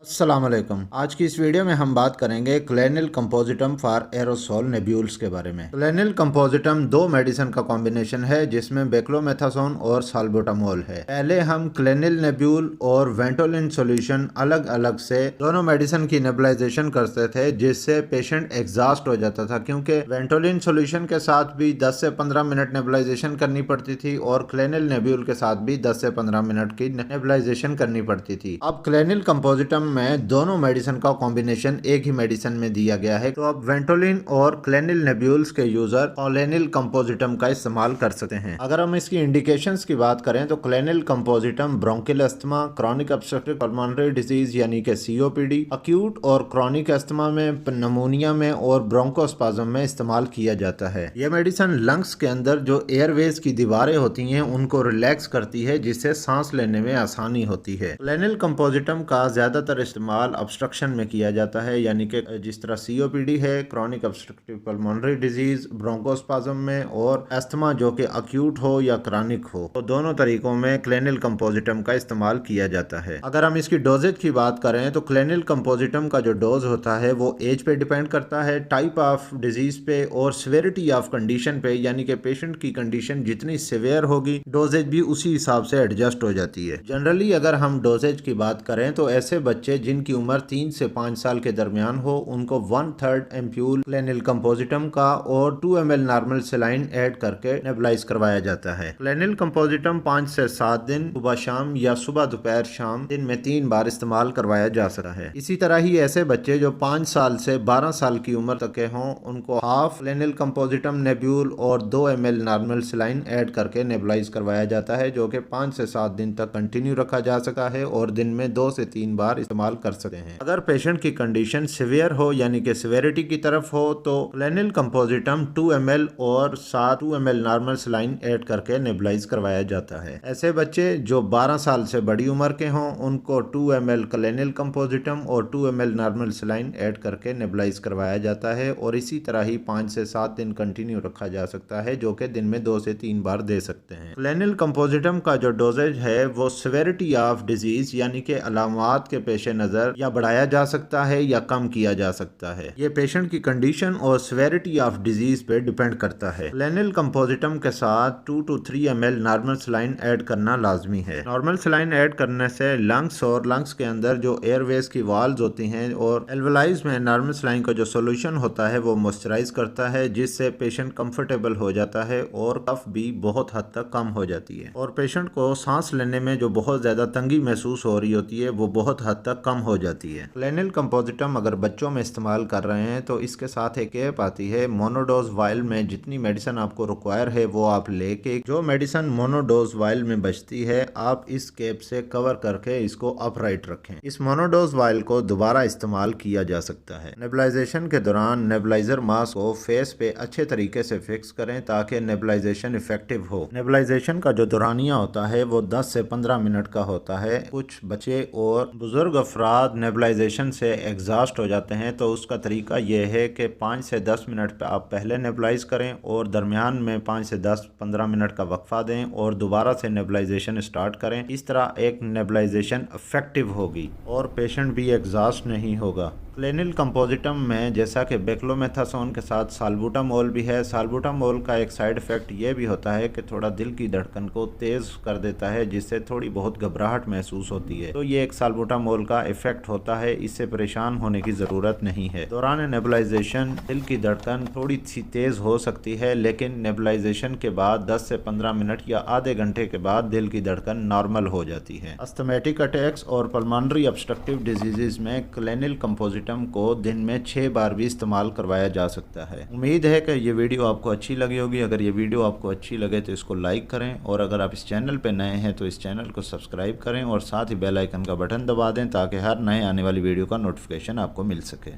अस्सलाम वालेकुम। आज की इस वीडियो में हम बात करेंगे क्लेनिल कंपोजिटम फॉर एरोसोल नेब्यूल्स के बारे में। क्लेनिल कंपोजिटम दो मेडिसिन का कॉम्बिनेशन है जिसमें बेक्लोमेथासोन और साल्बुटामोल है। पहले हम क्लेनिल नेब्यूल और वेंटोलिन सॉल्यूशन अलग अलग से दोनों मेडिसिन की नेबुलाइजेशन करते थे, जिससे पेशेंट एग्जॉस्ट हो जाता था, क्योंकि वेंटोलिन सॉल्यूशन के साथ भी 10 से 15 मिनट नेबुलाइजेशन करनी पड़ती थी और क्लेनिल नेब्यूल के साथ भी 10 से 15 मिनट की नेबुलाइजेशन करनी पड़ती थी। अब क्लेनिल कंपोजिटम में दोनों मेडिसिन का कॉम्बिनेशन एक ही मेडिसिन में दिया गया है, तो अब वेंटोलिन और क्लेनिल नेब्यूल्स के यूजर क्लेनिल कंपोजिटम का इस्तेमाल कर सकते हैं। अगर हम इसकी इंडिकेशंस की बात करें तो Clenil Compositum bronchial asthma, chronic obstructive pulmonary disease यानी कि सीओपीडी, अक्यूट और क्रॉनिक अस्थमा में, निमोनिया में और ब्रोंकोस्पाज्म में इस्तेमाल किया जाता है। यह मेडिसिन लंग्स के अंदर जो एयरवेज की दीवारें होती हैं उनको रिलैक्स करती है, जिससे सांस लेने में आसानी होती है। क्लेनिल कंपोजिटम का ज्यादातर इस्तेमाल ऑब्स्ट्रक्शन में किया जाता है, यानी कि जिस तरह सीओपीडी है, chronic obstructive pulmonary disease, bronchospasm में, और अस्थमा जो कि अक्यूट हो या क्रॉनिक हो, तो दोनों तरीकों में क्लेनिल कंपोजिटम का इस्तेमाल किया जाता है। अगर हम इसकी डोजेज की बात करें तो क्लेनिल कंपोजिटम का जो डोज होता है वो एज पे डिपेंड करता है, टाइप ऑफ डिजीज पे और सिवियरिटी ऑफ कंडीशन पे, यानी कि पेशेंट की कंडीशन जितनी सिवियर होगी डोजेज भी उसी हिसाब से एडजस्ट हो जाती है। जनरली अगर हम डोजेज की बात करें तो ऐसे बच्चे जिनकी उम्र 3 से 5 साल के दरमियान हो उनको 1/3 एम्प्यूल क्लेनिल कंपोजिटम का और 2 ml नॉर्मल सलाइन ऐड करके नेबुलाइज करवाया जाता है। क्लेनिल कंपोजिटम 5 से 7 दिन सुबह शाम या सुबह दोपहर शाम दिन में 3 बार इस्तेमाल करवाया जा सकता है। इसी तरह ही ऐसे बच्चे जो 5 साल से 12 साल की उम्र तक के हों उनको हाफ क्लेनिल कंपोजिटम नेब्यूल और 2 ml नॉर्मल सलाइन ऐड करके नेबुलाइज करवाया जाता है, जो कि 5 से 7 दिन तक कंटिन्यू रखा जा सकता है और दिन में 2 से 3 बार इस्तेमाल कर सकते हैं। अगर पेशेंट की कंडीशन सिवियर हो यानी कि सिवियरिटी की तरफ हो तो क्लेनिल कंपोजिटम 2 ml और साथ 2 ml नॉर्मल सलाइन ऐड करके नेबुलाइज करवाया जाता है। ऐसे बच्चे जो 12 साल से बड़ी उम्र के हों उनको 2 ml क्लेनिल कंपोजिटम और 2 ml नॉर्मल सलाइन ऐड करके नेबुलाइज करवाया जाता है और इसी तरह ही 5 से 7 दिन कंटिन्यू रखा जा सकता है, जो कि दिन में 2 से 3 बार दे सकते हैं। क्लेनिल कंपोजिटम का जो डोजेज है वो सिवियरिटी ऑफ डिजीज यानी कि अलामात के पेश नजर या बढ़ाया जा सकता है या कम किया जा सकता है। ये पेशेंट की कंडीशन और सिवियरिटी ऑफ डिजीज पे डिपेंड करता है। क्लेनिल कंपोजिटम के साथ 2 to 3 ml normal saline add करना लाजमी है। नॉर्मल सलाइन ऐड करने से लंग्स के अंदर जो एयरवेज की वाल्व्स होती हैं और एल्वेलाइज में नॉर्मल सलाइन का जो सोल्यूशन होता है वो मॉइस्चराइज करता है, जिससे पेशेंट कंफर्टेबल हो जाता है और कफ भी बहुत हद तक कम हो जाती है और पेशेंट को सांस लेने में जो बहुत ज्यादा तंगी महसूस हो रही होती है वो बहुत हद तक कम हो जाती है। क्लेनिल कंपोजिटम अगर बच्चों में इस्तेमाल कर रहे हैं तो इसके साथ एक कैप आती है। मोनोडोज वाइल में जितनी मेडिसिन आपको रिक्वायर है वो आप लेके, जो मेडिसिन मोनोडोज वाइल में बचती है आप इस कैप से कवर करके इसको अपराइट रखें। इस मोनोडोज वाइल को दोबारा इस्तेमाल किया जा सकता है। नेबुलाइजेशन के दौरान नेबुलाइजर मास्क को फेस पे अच्छे तरीके से फिक्स करें ताकि नेबुलाइजेशन इफेक्टिव हो। नेबुलाइजेशन का जो दौरानिया होता है वो 10 से 15 मिनट का होता है। कुछ बच्चे और बुजुर्ग अफराद नेबुलाइजेशन से एग्जॉस्ट हो जाते हैं, तो उसका तरीका यह है कि 5 से 10 मिनट पे आप पहले नेबुलाइज करें और दरमियान में 5 से 10-15 मिनट का वक्फा दें और दोबारा से नेबुलाइजेशन स्टार्ट करें। इस तरह एक नेबुलाइजेशन इफेक्टिव होगी और पेशेंट भी एग्जॉस्ट नहीं होगा। क्लेनिल कंपोजिटम में जैसा कि बेक्लोमेथासोन के साथ साल्बुटामोल भी है। साल्बुटामोल का एक साइड इफेक्ट ये भी होता है कि थोड़ा दिल की धड़कन को तेज कर देता है, जिससे थोड़ी बहुत घबराहट महसूस होती है, तो ये एक साल्बुटामोल का इफेक्ट होता है। इससे परेशान होने की जरूरत नहीं है। दौरान नेबुलाइजेशन दिल की धड़कन थोड़ी सी तेज हो सकती है, लेकिन नेबुलाइजेशन के बाद 10 से 15 मिनट या आधे घंटे के बाद दिल की धड़कन नॉर्मल हो जाती है। अस्थमैटिक अटैक्स और पल्मोनरी ऑब्स्ट्रक्टिव डिजीजेस में क्लेनिल कंपोजिटम को दिन में 6 बार भी इस्तेमाल करवाया जा सकता है। उम्मीद है कि ये वीडियो आपको अच्छी लगी होगी। अगर ये वीडियो आपको अच्छी लगे तो इसको लाइक करें और अगर आप इस चैनल पे नए हैं तो इस चैनल को सब्सक्राइब करें और साथ ही बेल आइकन का बटन दबा दें ताकि हर नए आने वाली वीडियो का नोटिफिकेशन आपको मिल सके।